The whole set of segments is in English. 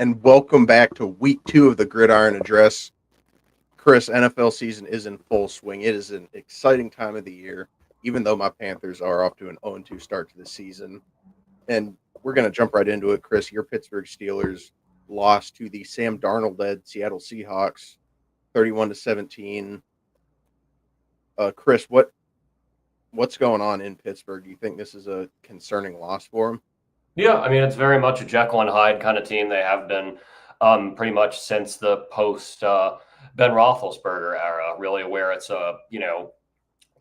and welcome back to week 2 of the Gridiron Address. Chris, NFL season is in full swing. It is an exciting time of the year, even though my Panthers are off to an 0-2 start to the season. And we're going to jump right into it. Chris, your Pittsburgh Steelers lost to the Sam Darnold-led Seattle Seahawks 31-17. Chris, what's going on in Pittsburgh? Do you think this is a concerning loss for them? Yeah, I mean, it's very much a Jekyll and Hyde kind of team. They have been pretty much since the post Ben Roethlisberger era, really, where it's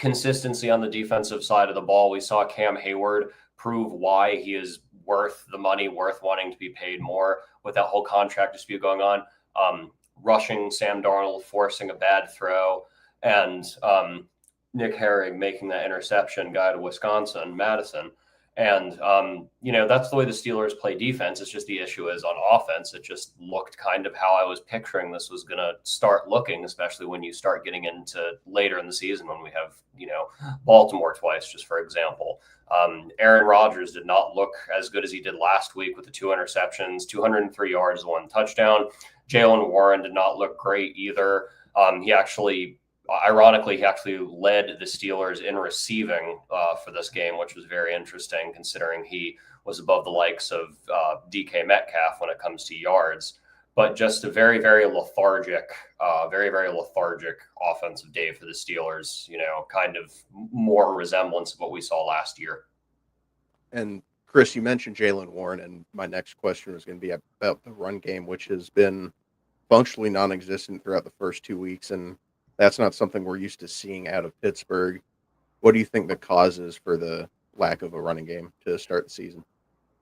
consistency on the defensive side of the ball. We saw Cam Hayward prove why he is worth the money, worth wanting to be paid more with that whole contract dispute going on. Rushing Sam Darnold, forcing a bad throw, and Nick Herring making that interception, guy to Wisconsin, Madison. And, that's the way the Steelers play defense. It's just the issue is on offense. It just looked kind of how I was picturing this was going to start looking, especially when you start getting into later in the season when we have, Baltimore twice, just for example. Aaron Rodgers did not look as good as he did last week with the 2 interceptions, 203 yards, 1 touchdown. Jaylen Warren did not look great either. Ironically, he actually led the Steelers in receiving for this game, which was very interesting considering he was above the likes of DK Metcalf when it comes to yards. But just a very, very lethargic offensive day for the Steelers, kind of more resemblance of what we saw last year. And Chris, you mentioned Jaylen Warren, and my next question was going to be about the run game, which has been functionally non-existent throughout the first 2 weeks, and that's not something we're used to seeing out of Pittsburgh. What do you think the cause is for the lack of a running game to start the season?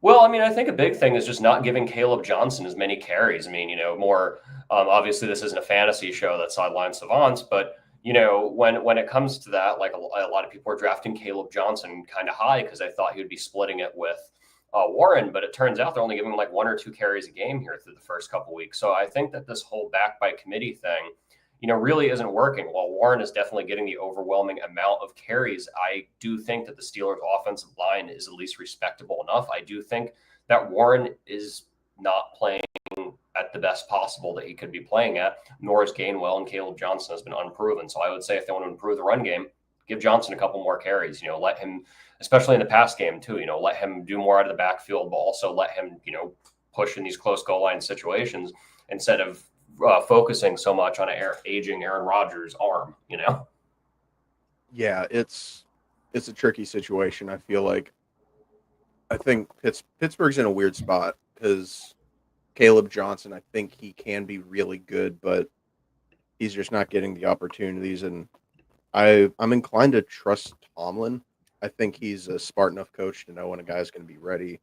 Well, I mean, I think a big thing is just not giving Caleb Johnson as many carries. I mean, more obviously this isn't a fantasy show that's sideline savants, but when it comes to that, like a lot of people are drafting Caleb Johnson kind of high because I thought he would be splitting it with Warren, but it turns out they're only giving him like 1 or 2 carries a game here through the first couple weeks. So I think that this whole back by committee thing, really isn't working. While Warren is definitely getting the overwhelming amount of carries, I do think that the Steelers' offensive line is at least respectable enough. I do think that Warren is not playing at the best possible that he could be playing at, nor is Gainwell, and Caleb Johnson has been unproven. So I would say if they want to improve the run game, give Johnson a couple more carries. Let him, especially in the pass game too, let him do more out of the backfield, but also let him, push in these close goal line situations instead of focusing so much on aging Aaron Rodgers' arm, Yeah, it's a tricky situation. I think Pittsburgh's in a weird spot because Caleb Johnson, I think he can be really good, but he's just not getting the opportunities. And I'm inclined to trust Tomlin. I think he's a smart enough coach to know when a guy's going to be ready.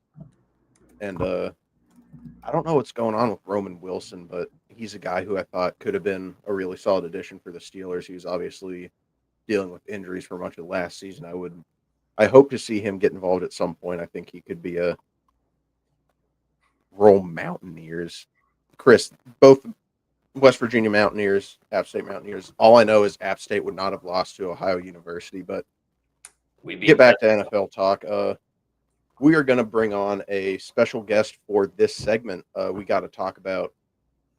And I don't know what's going on with Roman Wilson, but he's a guy who I thought could have been a really solid addition for the Steelers. He was obviously dealing with injuries for much of last season. I hope to see him get involved at some point. I think he could be a role Mountaineers. Chris, both West Virginia Mountaineers, App State Mountaineers. All I know is App State would not have lost to Ohio University, but we get back to NFL talk. We are going to bring on a special guest for this segment. We got to talk about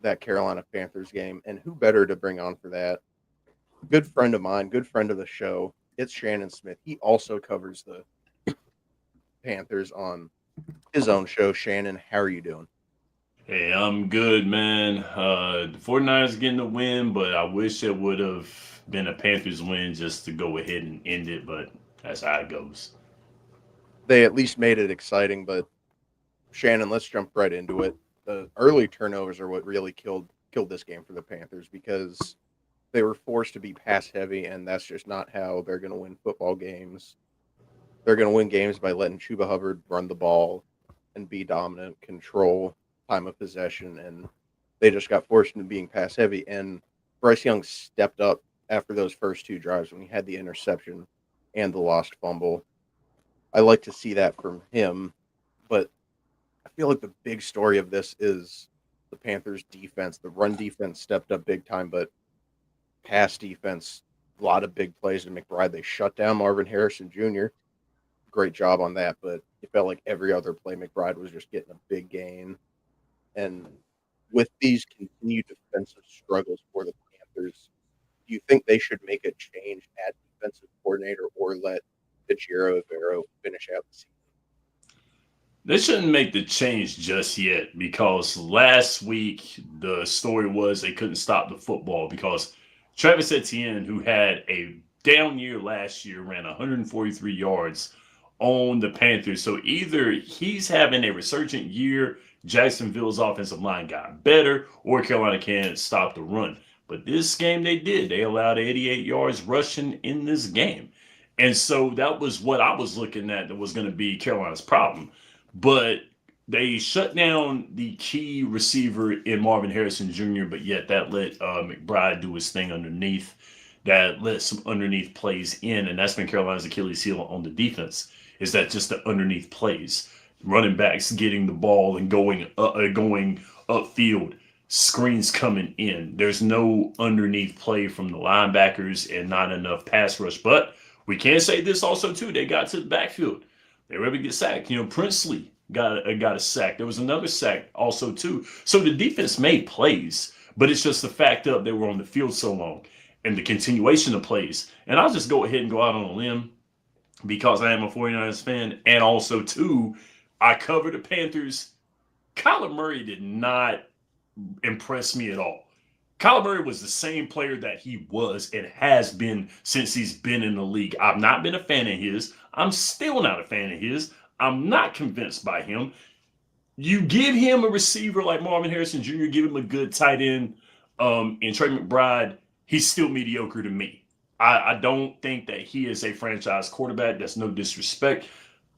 that Carolina Panthers game, and who better to bring on for that? Good friend of mine, good friend of the show. It's Shannon Smith. He also covers the Panthers on his own show. Shannon, how are you doing? Hey, I'm good, man. The 49ers getting the win, but I wish it would have been a Panthers win just to go ahead and end it, but that's how it goes. They at least made it exciting, but Shannon, let's jump right into it. The early turnovers are what really killed this game for the Panthers because they were forced to be pass heavy, and that's just not how they're going to win football games. They're going to win games by letting Chuba Hubbard run the ball and be dominant, control time of possession, and they just got forced into being pass heavy. And Bryce Young stepped up after those first 2 drives when he had the interception and the lost fumble. I like to see that from him, but I feel like the big story of this is the Panthers' defense. The run defense stepped up big time, but pass defense, a lot of big plays to McBride. They shut down Marvin Harrison Jr. Great job on that, but it felt like every other play McBride was just getting a big gain. And with these continued defensive struggles for the Panthers, do you think they should make a change at defensive coordinator or let Ejiro Evero finish out the season? They shouldn't make the change just yet because last week the story was they couldn't stop the football because Travis Etienne, who had a down year last year, ran 143 yards on the Panthers. So either he's having a resurgent year, Jacksonville's offensive line got better, or Carolina can't stop the run. But this game they did. They allowed 88 yards rushing in this game. And so that was what I was looking at that was going to be Carolina's problem. But they shut down the key receiver in Marvin Harrison Jr., but yet that let McBride do his thing underneath. That let some underneath plays in, and that's been Carolina's Achilles heel on the defense, is that just the underneath plays. Running backs getting the ball and going upfield, screens coming in. There's no underneath play from the linebackers and not enough pass rush. But we can say this also, too. They got to the backfield. They were able to get sacked. Princely got a sack. There was another sack also, too. So the defense made plays, but it's just the fact that they were on the field so long and the continuation of plays. And I'll just go ahead and go out on a limb because I am a 49ers fan. And also, too, I cover the Panthers. Kyler Murray did not impress me at all. Kyler Murray was the same player that he was and has been since he's been in the league. I've not been a fan of his. I'm still not a fan of his. I'm not convinced by him. You give him a receiver like Marvin Harrison Jr., give him a good tight end in Trey McBride, he's still mediocre to me. I don't think that he is a franchise quarterback. That's no disrespect.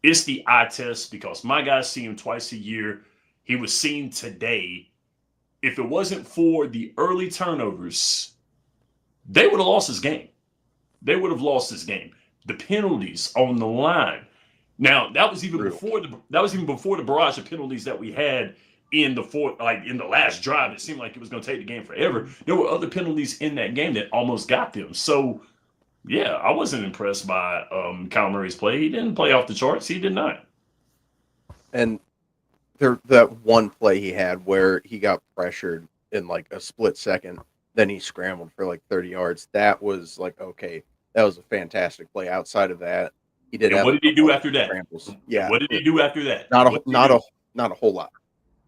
It's the eye test because my guys see him twice a year. He was seen today. If it wasn't for the early turnovers, they would have lost this game. They would have lost this game. The penalties on the line. Now that was even before the barrage of penalties that we had in the last drive. It seemed like it was going to take the game forever. There were other penalties in that game that almost got them. So, yeah, I wasn't impressed by Kyler Murray's play. He didn't play off the charts. He did not. And that one play he had where he got pressured in like a split second, then he scrambled for like 30 yards. That was like, okay, that was a fantastic play. Outside of that, he did. And what did he do after that? Scrambles. Yeah. What did he do after that? Not a whole lot.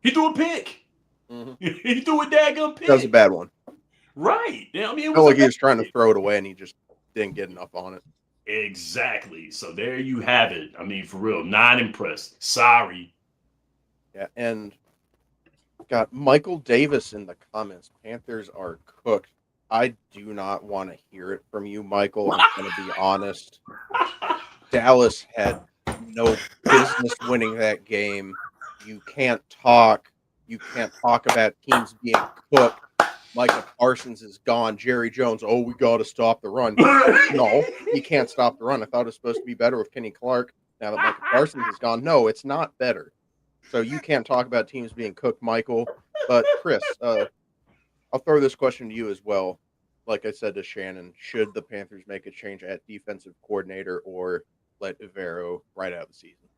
He threw a pick. Mm-hmm. He threw a daggum pick. That was a bad one. Right. I mean, I felt like he was trying to throw it away and he just didn't get enough on it. Exactly. So there you have it. I mean, for real, not impressed. Sorry. Yeah, and got Michael Davis in the comments. Panthers are cooked. I do not want to hear it from you, Michael. I'm going to be honest. Dallas had no business winning that game. You can't talk. You can't talk about teams being cooked. Micah Parsons is gone. Jerry Jones, we got to stop the run. No, you can't stop the run. I thought it was supposed to be better with Kenny Clark. Now that Micah Parsons is gone, no, it's not better. So you can't talk about teams being cooked, Michael. But Chris, I'll throw this question to you as well. Like I said to Shannon, should the Panthers make a change at defensive coordinator or let Evero ride out the season?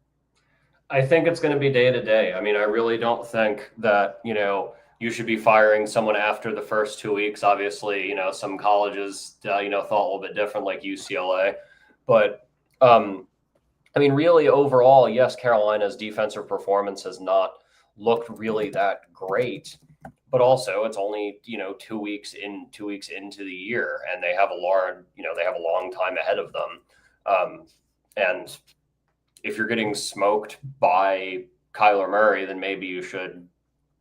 I think it's going to be day to day. I mean, I really don't think that, you should be firing someone after the first 2 weeks. Obviously, some colleges, thought a little bit different, like UCLA. But, I mean, really overall, yes, Carolina's defensive performance has not looked really that great. But also, it's only 2 weeks into the year, and they have a long time ahead of them. And if you're getting smoked by Kyler Murray, then maybe you should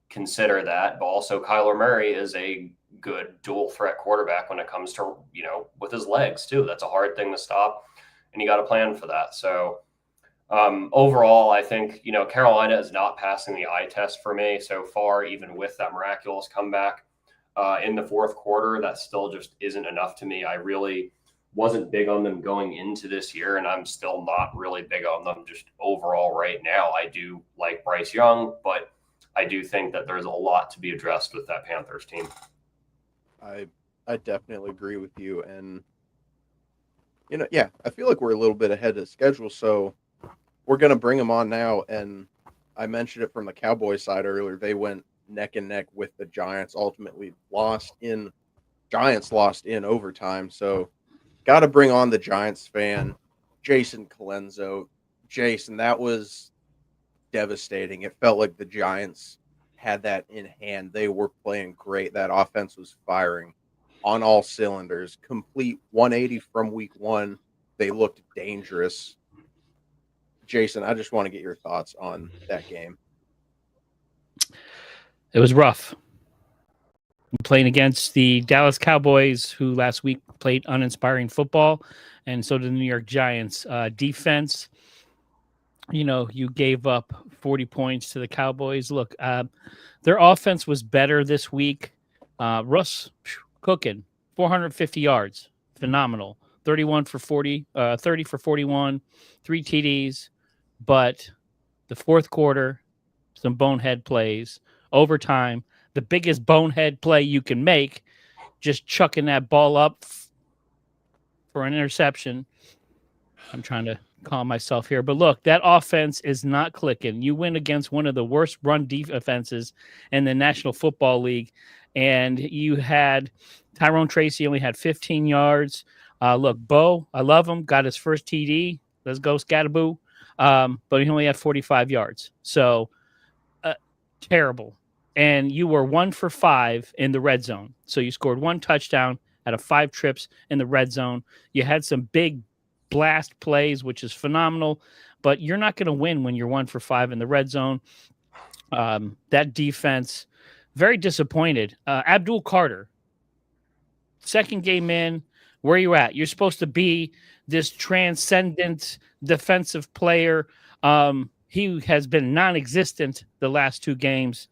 consider that. But also, Kyler Murray is a good dual threat quarterback when it comes to with his legs too. That's a hard thing to stop, and you got to plan for that. So. Overall, I think, Carolina is not passing the eye test for me so far, even with that miraculous comeback in the fourth quarter. That still just isn't enough to me. I really wasn't big on them going into this year, and I'm still not really big on them just overall right now. I do like Bryce Young, but I do think that there's a lot to be addressed with that Panthers team. I definitely agree with you. And, I feel like we're a little bit ahead of schedule, so we're going to bring them on now, and I mentioned it from the Cowboys side earlier. They went neck and neck with the Giants. Ultimately, Giants lost in overtime. So, got to bring on the Giants fan, Jason Colenso. Jason, that was devastating. It felt like the Giants had that in hand. They were playing great. That offense was firing on all cylinders. Complete 180 from week one. They looked dangerous. Jason, I just want to get your thoughts on that game. It was rough. Playing against the Dallas Cowboys, who last week played uninspiring football, and so did the New York Giants. Defense, you gave up 40 points to the Cowboys. Look, their offense was better this week. Russ cooking, 450 yards, phenomenal. 30 for 41, 3 TDs, but the fourth quarter, some bonehead plays, overtime, the biggest bonehead play you can make, just chucking that ball up for an interception. I'm trying to calm myself here, but look, that offense is not clicking. You win against one of the worst run defenses in the National Football League, and you had Tyrone Tracy only had 15 yards. Look, Bo, I love him, got his first TD. Let's go, Scattaboo. But he only had 45 yards. So terrible. And you were 1 for 5 in the red zone. So you scored 1 touchdown out of 5 trips in the red zone. You had some big blast plays, which is phenomenal, but you're not going to win when you're 1 for 5 in the red zone. That defense, very disappointed. Abdul Carter, second game in, where are you at? You're supposed to be this transcendent defensive player. He has been non-existent the last 2 games.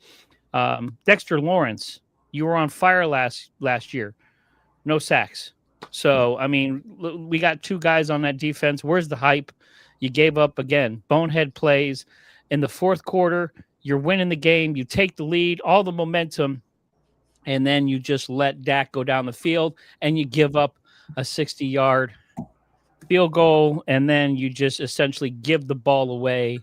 Dexter Lawrence, you were on fire last year. No sacks. So, I mean, we got 2 guys on that defense. Where's the hype? You gave up again. Bonehead plays. In the fourth quarter, you're winning the game. You take the lead, all the momentum, and then you just let Dak go down the field, and you give up a 60-yard field goal, and then you just essentially give the ball away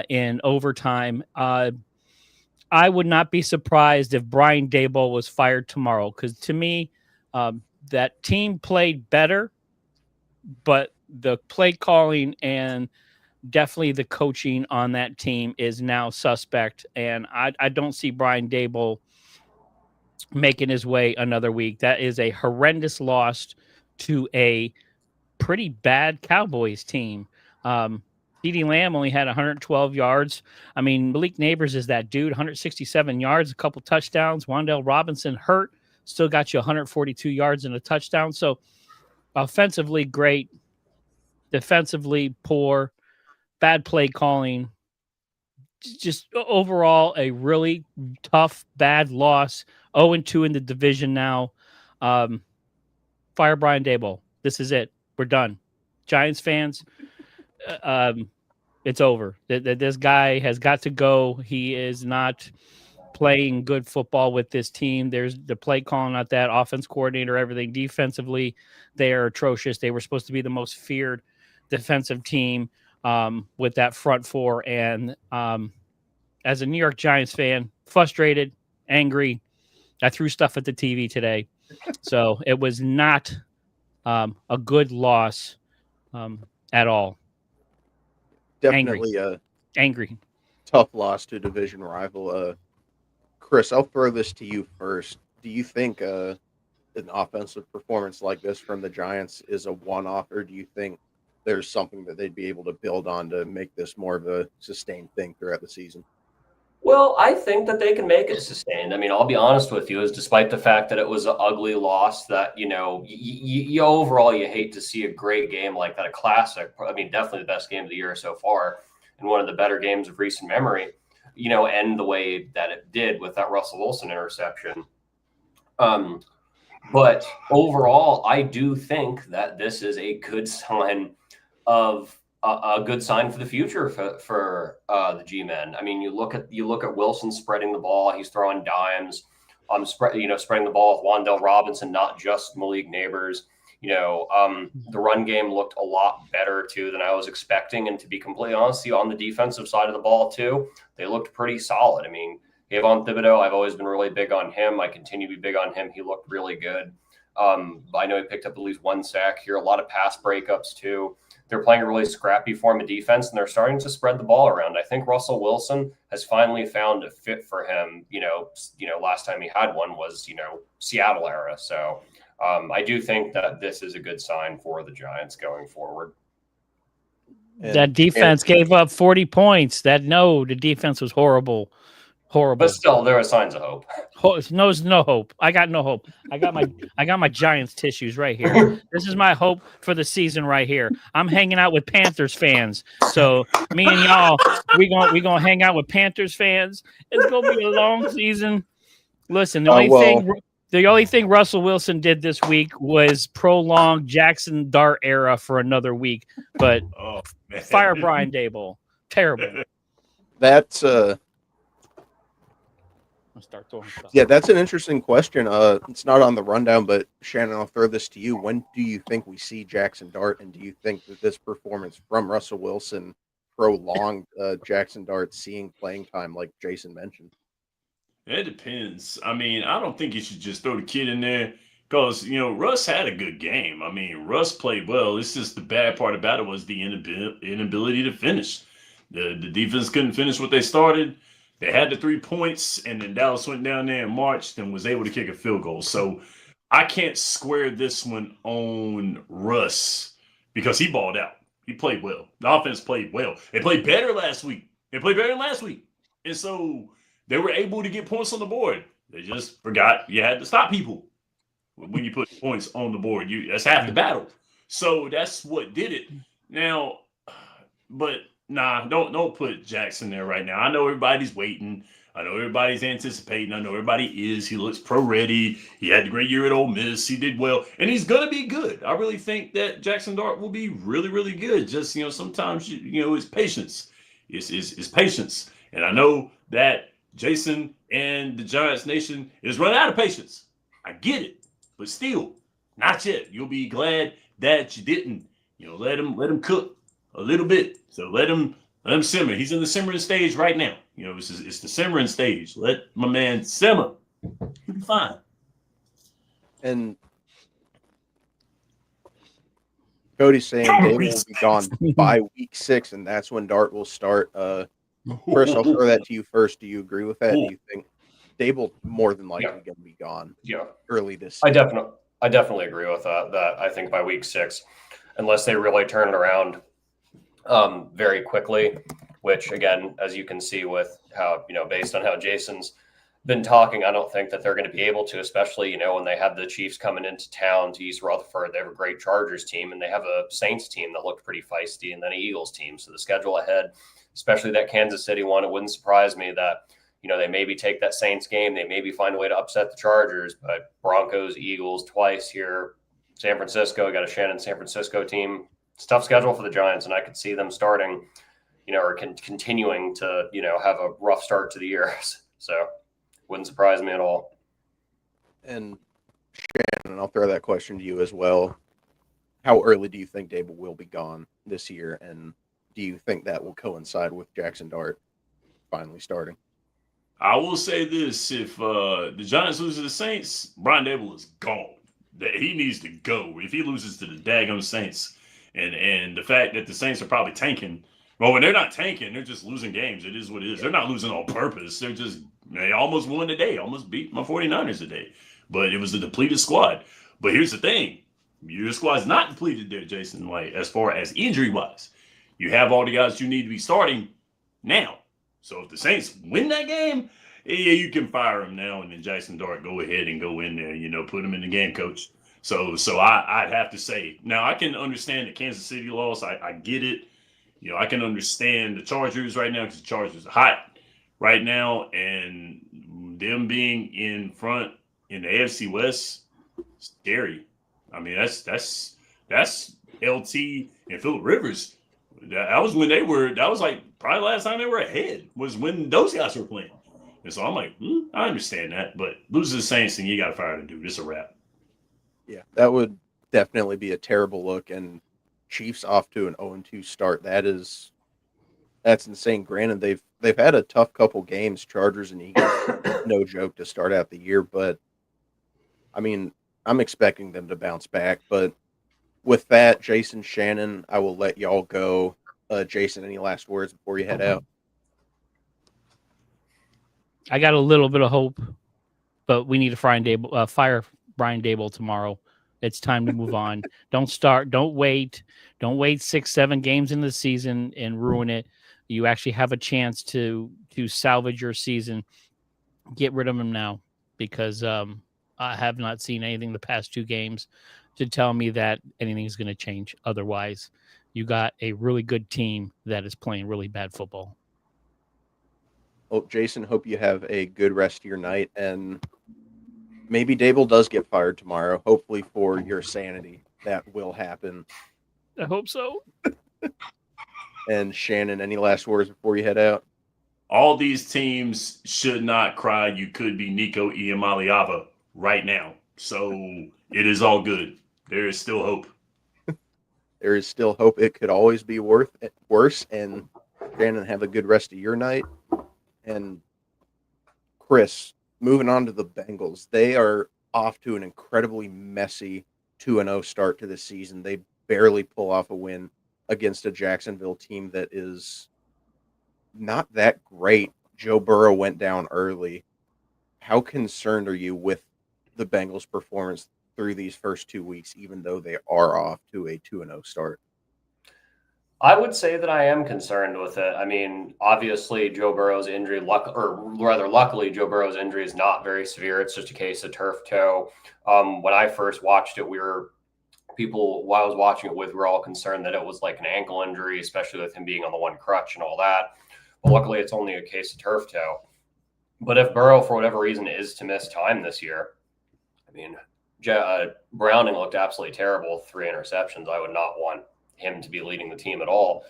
in overtime. I would not be surprised if Brian Daboll was fired tomorrow, because to me, that team played better, but the play calling and definitely the coaching on that team is now suspect, and I don't see Brian Daboll making his way another week. That is a horrendous loss to a pretty bad Cowboys team. CeeDee Lamb only had 112 yards. I mean, Malik Neighbors is that dude, 167 yards, a couple touchdowns. Wan'Dale Robinson hurt, still got you 142 yards and a touchdown. So offensively, great. Defensively, poor. Bad play calling. Just overall, a really tough, bad loss. 0-2 in the division now. Fire Brian Daboll. This is it. We're done. Giants fans, it's over. This guy has got to go. He is not playing good football with this team. There's the play calling, not that offense coordinator, everything. Defensively, they are atrocious. They were supposed to be the most feared defensive team with that front four. And as a New York Giants fan, frustrated, angry. I threw stuff at the TV today. So it was not a good loss at all. Definitely angry. Tough loss to a division rival. Chris, I'll throw this to you first. Do you think an offensive performance like this from the Giants is a one-off, or do you think there's something that they'd be able to build on to make this more of a sustained thing throughout the season? Well, I think that they can make it sustained. I mean, I'll be honest with you, is despite the fact that it was an ugly loss, that, you overall, you hate to see a great game like that, a classic. I mean, definitely the best game of the year so far and one of the better games of recent memory, end the way that it did with that Russell Wilson interception. But overall, I do think that this is a good sign of a good sign for the future for the G-men. I mean, you look at Wilson spreading the ball; he's throwing dimes, spreading the ball with Wan'Dale Robinson, not just Malik Neighbors. The run game looked a lot better too than I was expecting. And to be completely honest, on the defensive side of the ball too, they looked pretty solid. I mean, Kayvon Thibodeau, I've always been really big on him. I continue to be big on him. He looked really good. I know he picked up at least one sack here, a lot of pass breakups too. They're playing a really scrappy form of defense, and they're starting to spread the ball around. I think Russell Wilson has finally found a fit for him. Last time he had one was, Seattle era. So I do think that this is a good sign for the Giants going forward. That defense gave up 40 points. The defense was horrible. But still, there are signs of hope. No hope. I got no hope. I got my Giants tissues right here. This is my hope for the season right here. I'm hanging out with Panthers fans. So me and y'all, we gonna hang out with Panthers fans. It's gonna be a long season. Listen, the only thing Russell Wilson did this week was prolong Jackson Dart era for another week. But fire Brian Daboll. Terrible. That's start throwing stuff. Yeah, that's an interesting question. It's not on the rundown, but Shannon, I'll throw this to you. When do you think we see Jackson Dart, and do you think that this performance from Russell Wilson prolonged Jackson Dart seeing playing time, like Jason mentioned? It depends. I mean, I don't think you should just throw the kid in there because, Russ had a good game. I mean, Russ played well. It's just the bad part about it was the inability to finish. The defense couldn't finish what they started. They had the 3 points, and then Dallas went down there and marched and was able to kick a field goal. So I can't square this one on Russ because he balled out. He played well. The offense played well. They played better last week. And so they were able to get points on the board. They just forgot you had to stop people when you put points on the board. That's half the battle. So that's what did it. Now, but nah, don't put Jackson there right now. I know everybody's waiting. I know everybody's anticipating. I know everybody is. He looks pro-ready. He had a great year at Ole Miss. He did well. And he's going to be good. I really think that Jackson Dart will be really, really good. Just, sometimes, it's patience. It's patience. And I know that Jason and the Giants Nation is running out of patience. I get it. But still, not yet. You'll be glad that you didn't, let him cook a little bit. So let him simmer. He's in the simmering stage right now. It's the simmering stage. Let my man simmer. He'll be fine. And Cody's saying Daboll will be gone by week 6, and that's when Dart will start. First, I'll throw that to you first. Do you agree with that? Do you think Daboll more than likely going to be gone? Yeah, early this season? I definitely agree with that. That I think by week 6, unless they really turn it around very quickly, which again, as you can see with how, based on how Jason's been talking, I don't think that they're going to be able to, especially, when they have the Chiefs coming into town to East Rutherford. They have a great Chargers team, and they have a Saints team that looked pretty feisty, and then an Eagles team. So the schedule ahead, especially that Kansas City one, it wouldn't surprise me that, they maybe take that Saints game. They maybe find a way to upset the Chargers, but Broncos, Eagles twice here. San Francisco, got a Shannon San Francisco team. It's a tough schedule for the Giants, and I could see them starting, or continuing to, have a rough start to the year. So wouldn't surprise me at all. And Shannon, I'll throw that question to you as well. How early do you think Daboll will be gone this year? And do you think that will coincide with Jackson Dart finally starting? I will say this. If the Giants lose to the Saints, Brian Daboll is gone. He needs to go. If he loses to the daggum Saints, and the fact that the Saints are probably tanking, well, when they're not tanking, they're just losing games. It is what it is. They're not losing on purpose. They almost won today, almost beat my 49ers today. But it was a depleted squad. But here's the thing. Your squad's not depleted there, Jason, as far as injury-wise. You have all the guys you need to be starting now. So if the Saints win that game, yeah, you can fire him now, and then Jackson Dart, go ahead and go in there, put him in the game, coach. So I'd have to say, now I can understand the Kansas City loss. I get it. I can understand the Chargers right now because the Chargers are hot right now, and them being in front in the AFC West, scary. I mean, that's LT and Phillip Rivers. That was when that was like probably the last time they were ahead was when those guys were playing. And so I'm like, I understand that, but lose to the Saints and you got to fire the dude. It's a wrap. Yeah, that would definitely be a terrible look. And Chiefs off to an 0-2 start. That is That's insane. Granted, they've had a tough couple games, Chargers and Eagles, no joke to start out the year. But I mean, I'm expecting them to bounce back. But with that, Jason, Shannon, I will let y'all go. Jason, any last words before you head out? I got a little bit of hope, but we need to fire Brian Daboll tomorrow. It's time to move on. Don't wait 6-7 games in the season and ruin it. You actually have a chance to salvage your season. Get rid of him now, because I have not seen anything the past 2 games to tell me that anything is going to change. Otherwise, you got a really good team that is playing really bad football. Well, Jason, hope you have a good rest of your night, and maybe Daboll does get fired tomorrow. Hopefully for your sanity, that will happen. I hope so. And Shannon, any last words before you head out? All these teams should not cry. You could be Nico Iamaleava right now. So it is all good. There is still hope. There is still hope. It could always be worse. And Shannon, have a good rest of your night. And Chris, moving on to the Bengals. They are off to an incredibly messy 2-0 start to the season. They barely pull off a win against a Jacksonville team that is not that great. Joe Burrow went down early. How concerned are you with the Bengals' performance through these first 2 weeks, even though they are off to a 2-0 start? I would say that I am concerned with it. I mean, obviously, Joe Burrow's injury, luckily, Joe Burrow's injury is not very severe. It's just a case of turf toe. When I first watched it, while I was watching it with, we were all concerned that it was like an ankle injury, especially with him being on the one crutch and all that. But luckily, it's only a case of turf toe. But if Burrow, for whatever reason, is to miss time this year, I mean, Browning looked absolutely terrible, 3 interceptions. I would not want him to be leading the team at all.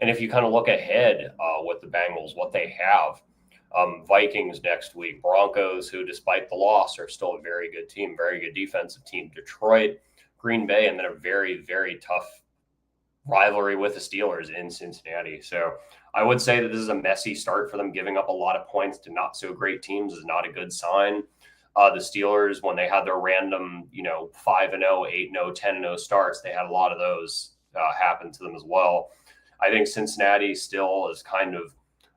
And if you kind of look ahead with the Bengals, what they have, Vikings next week, Broncos, who despite the loss are still a very good team, very good defensive team, Detroit, Green Bay, and then a very, very tough rivalry with the Steelers in Cincinnati. So I would say that this is a messy start for them. Giving up a lot of points to not so great teams is not a good sign. The Steelers, when they had their random, 5-0, 8-0, 10-0 starts, they had a lot of those happen to them as well. I think Cincinnati still is kind of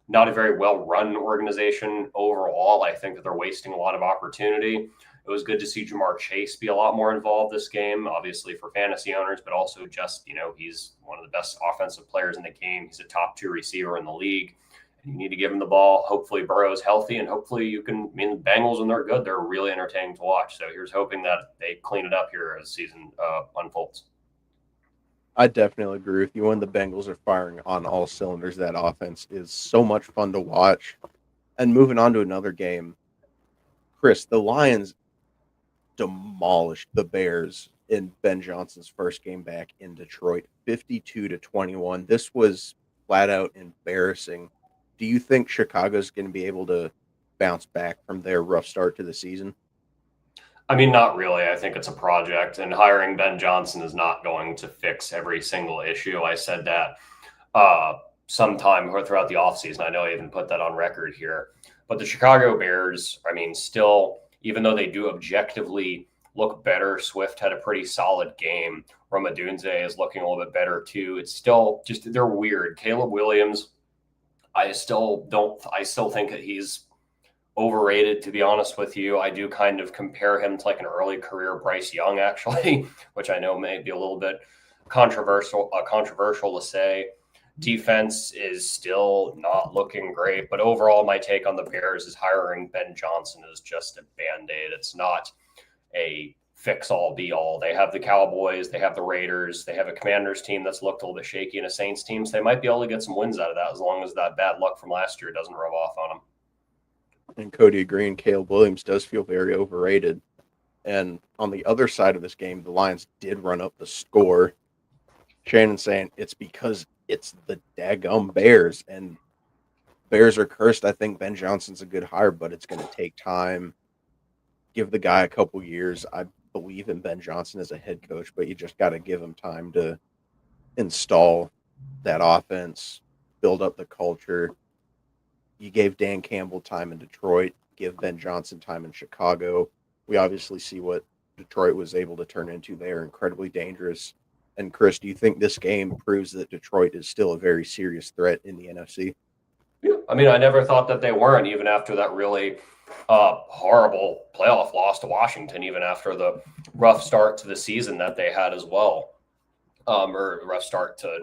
not a very well-run organization overall. I think that they're wasting a lot of opportunity. It was good to see Jamar Chase be a lot more involved this game, obviously for fantasy owners, but also just, he's one of the best offensive players in the game. He's a top 2 receiver in the league. You need to give him the ball. Hopefully Burrow's healthy, and hopefully the Bengals, when they're good, they're really entertaining to watch. So here's hoping that they clean it up here as the season unfolds. I definitely agree with you. When the Bengals are firing on all cylinders, that offense is so much fun to watch. And moving on to another game, Chris, the Lions demolished the Bears in Ben Johnson's first game back in Detroit, 52-21. This was flat out embarrassing. Do you think Chicago's going to be able to bounce back from their rough start to the season? I mean, not really. I think it's a project, and hiring Ben Johnson is not going to fix every single issue. I said that sometime throughout the offseason. I know I even put that on record here. But the Chicago Bears, still, even though they do objectively look better, Swift had a pretty solid game. Roma Dunze is looking a little bit better too. It's still just, they're weird. Caleb Williams, I still think that he's overrated, to be honest with you. I do kind of compare him to like an early career Bryce Young, actually, which I know may be a little bit controversial to say. Defense is still not looking great, but overall, my take on the Bears is hiring Ben Johnson is just a Band-Aid. It's not a fix-all, be-all. They have the Cowboys, they have the Raiders, they have a Commanders team that's looked a little bit shaky, and a Saints team, so they might be able to get some wins out of that as long as that bad luck from last year doesn't rub off on them. And Cody agreeing, Caleb Williams does feel very overrated. And on the other side of this game, the Lions did run up the score. Shannon saying it's because it's the daggum Bears, and Bears are cursed. I think Ben Johnson's a good hire, but it's going to take time. Give the guy a couple years. I believe in Ben Johnson as a head coach, but you just got to give him time to install that offense. build up the culture. You gave Dan Campbell time in Detroit, give Ben Johnson time in Chicago. We obviously see what Detroit was able to turn into. They are incredibly dangerous. And Chris, do you think this game proves that Detroit is still a very serious threat in the NFC? Yeah. I mean, I never thought that they weren't, even after that really horrible playoff loss to Washington, even after the rough start to the season that they had as well, or rough start to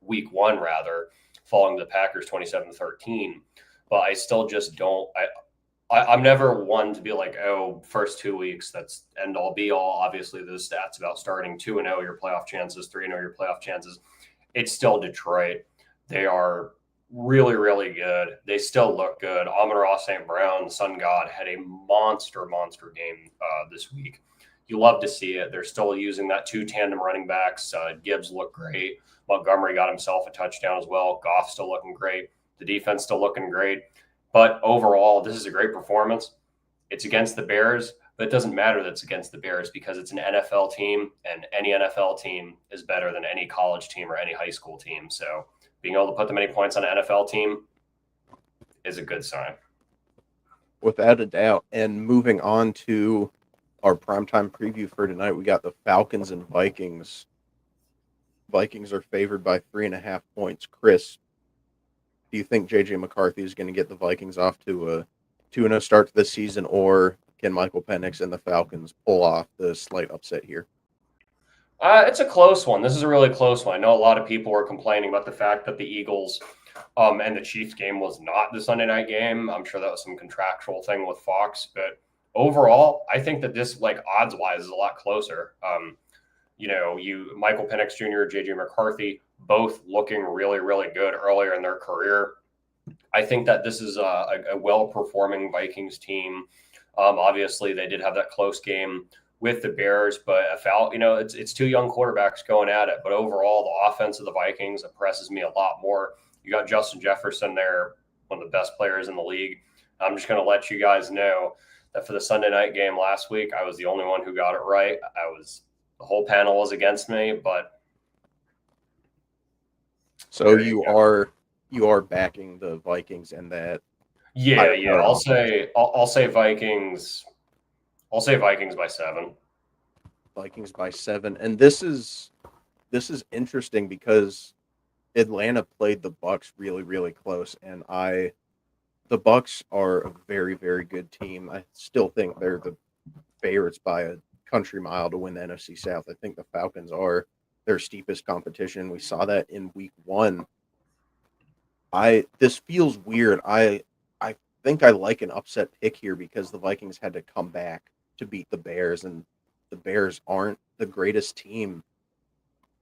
week one, rather, following the Packers 27-13. But I still just don't I'm never one to be like, oh, first 2 weeks, that's end all be all. Obviously, the stats about starting 2-0, your playoff chances, 3-0, your playoff chances. It's still Detroit. They are really, really good. They still look good. Amon-Ra St. Brown, Sun God, had a monster game this week. You love to see it. They're still using that 2 tandem running backs. Gibbs looked great. Montgomery got himself a touchdown as well. Goff still looking great. The defense still looking great. But overall, this is a great performance. It's against the Bears, but it doesn't matter that it's against the Bears because it's an NFL team, and any NFL team is better than any college team or any high school team. So being able to put that many points on an NFL team is a good sign. Without a doubt. And moving on to our primetime preview for tonight, we got the Falcons and Vikings. Vikings are favored by 3.5 points. Chris, do you think J.J. McCarthy is going to get the Vikings off to a 2-0 start to the season, or can Michael Penix and the Falcons pull off the slight upset here? It's a close one. This is a really close one. I know a lot of people were complaining about the fact that the Eagles and the Chiefs game was not the Sunday night game. I'm sure that was some contractual thing with Fox, but overall, I think that this, like, odds-wise, is a lot closer. Michael Penix Jr., J.J. McCarthy, both looking really, really good earlier in their career. I think that this is a well-performing Vikings team. Obviously, they did have that close game with the Bears, but it's 2 young quarterbacks going at it. But overall, the offense of the Vikings impresses me a lot more. You got Justin Jefferson there, one of the best players in the league. I'm just going to let you guys know that for the Sunday night game last week, I was the only one who got it right. The whole panel was against me, but so you are backing the Vikings and that. Yeah. I'll say Vikings. I'll say Vikings by 7. Vikings by 7, and this is interesting because Atlanta played the Bucs really, really close, and the Bucs are a very, very good team. I still think they're the favorites by a country mile to win the NFC South. I think the Falcons are their steepest competition. We saw that in week 1. This feels weird. I think I like an upset pick here because the Vikings had to come back to beat the Bears, and the Bears aren't the greatest team.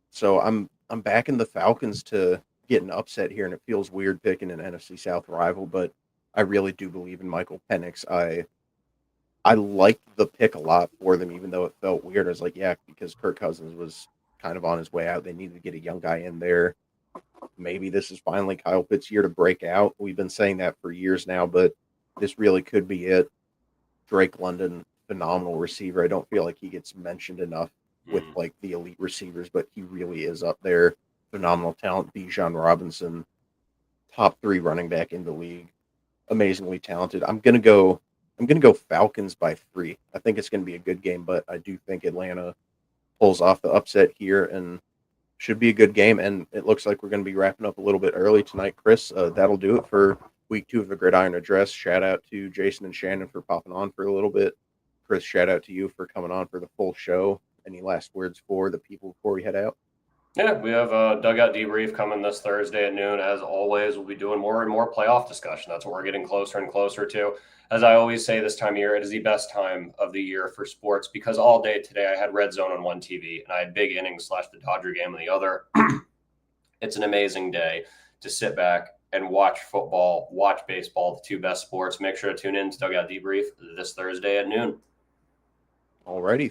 So I'm backing the Falcons to get an upset here, and it feels weird picking an NFC South rival, but I really do believe in Michael Penix. I liked the pick a lot for them, even though it felt weird. I was like, yeah, because Kirk Cousins was kind of on his way out. They needed to get a young guy in there. Maybe this is finally Kyle Pitts' year to break out. We've been saying that for years now, but this really could be it. Drake London, phenomenal receiver. I don't feel like he gets mentioned enough with like the elite receivers, but he really is up there. Phenomenal talent. Bijan Robinson, top 3 running back in the league. Amazingly talented. I'm gonna go Falcons by 3. I think it's gonna be a good game, but I do think Atlanta pulls off the upset here and should be a good game. And it looks like we're gonna be wrapping up a little bit early tonight, Chris. That'll do it for week 2 of the Gridiron Address. Shout out to Jason and Shannon for popping on for a little bit. Chris, shout out to you for coming on for the full show. Any last words for the people before we head out? Yeah, we have a dugout debrief coming this Thursday at noon. As always, we'll be doing more and more playoff discussion. That's what we're getting closer and closer to. As I always say this time of year, it is the best time of the year for sports because all day today I had Red Zone on one TV and I had Big Innings / the Dodger game on the other. It's an amazing day to sit back and watch football, watch baseball, the 2 best sports. Make sure to tune in to Dugout Debrief this Thursday at noon. Alrighty.